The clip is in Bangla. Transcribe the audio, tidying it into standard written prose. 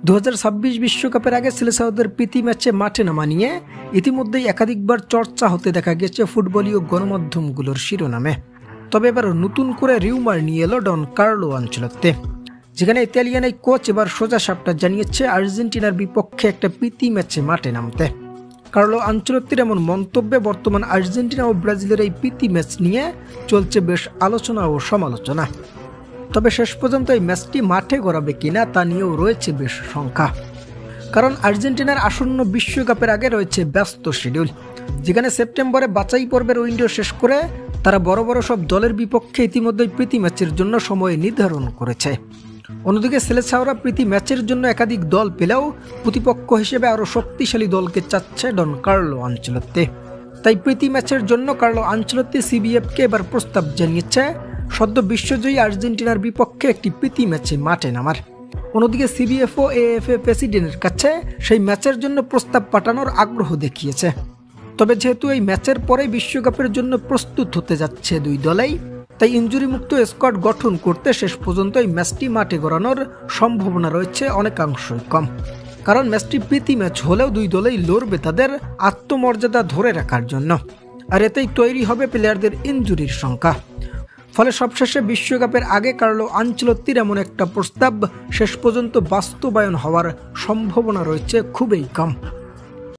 2026 বিশ্বকাপের আগে সিলেসাওদের প্রীতি ম্যাচে মাঠে নামা নিয়ে ইতিমধ্যেই একাধিকবার চর্চা হতে দেখা গেছে ফুটবলীয় গণমাধ্যমগুলোর শিরোনামে। তবে এবার নতুন করে রিউমার নিয়ে এলো ডন কার্লো আনচেলত্তি, যেখানে ইতালিয়ান এই কোচ এবার সোজা সাপটা জানিয়েছে আর্জেন্টিনার বিপক্ষে একটা প্রীতি ম্যাচে মাঠে নামতে। কার্লো আনচেলত্তির এমন মন্তব্যে বর্তমান আর্জেন্টিনা ও ব্রাজিলের এই প্রীতি ম্যাচ নিয়ে চলছে বেশ আলোচনা ও সমালোচনা। তবে শেষ পর্যন্ত এই ম্যাচটি মাঠে গড়াবে কিনা তা নিয়েও রয়েছে বেশ শঙ্কা, কারণ আর্জেন্টিনার আসন্ন বিশ্বকাপের আগে রয়েছে ব্যস্ত শিডিউল, যেখানে সেপ্টেম্বরে বাছাই পর্বের উইন্ডো শেষ করে তারা বড় বড় সব দলের বিপক্ষে ইতিমধ্যেই প্রীতি ম্যাচের জন্য সময় নির্ধারণ করেছে। অন্যদিকে সিলেসাওরা প্রীতি ম্যাচের জন্য একাধিক দল পেলেও প্রতিপক্ষ হিসেবে আরও শক্তিশালী দলকে চাচ্ছে ডন কার্লো আনচেলত্তি। তাই প্রীতি ম্যাচের জন্য কার্লো আনচেলত্তি সিবিএফকে এবার প্রস্তাব জানিয়েছে সদ্য বিশ্বজয়ী আর্জেন্টিনার বিপক্ষে একটি প্রীতি ম্যাচে মাঠে নামার। অন্যদিকে সিবিএফ ও এএফএ প্রেসিডেন্টের কাছে সেই ম্যাচের জন্য প্রস্তাব পাঠানোর আগ্রহ দেখিয়েছে। তবে যেহেতু এই ম্যাচের পরে বিশ্বকাপের জন্য প্রস্তুত হতে যাচ্ছে দুই দলেই, তাই ইনজুরি মুক্ত স্কোয়াড গঠন করতে শেষ পর্যন্ত এই ম্যাচটি মাঠে গড়ানোর সম্ভাবনা রয়েছে অনেকাংশই কম, কারণ ম্যাচটি প্রীতি ম্যাচ হলেও দুই দলেই লড়বে তাদের আত্মমর্যাদা ধরে রাখার জন্য, আর এতেই তৈরি হবে প্লেয়ারদের ইনজুরির সংখ্যা। ফলে সবশেষে বিশ্বকাপের আগে কার্লো আনচেলত্তির এমন একটা প্রস্তাব শেষ পর্যন্ত বাস্তবায়ন হওয়ার সম্ভাবনা রয়েছে খুবই কম।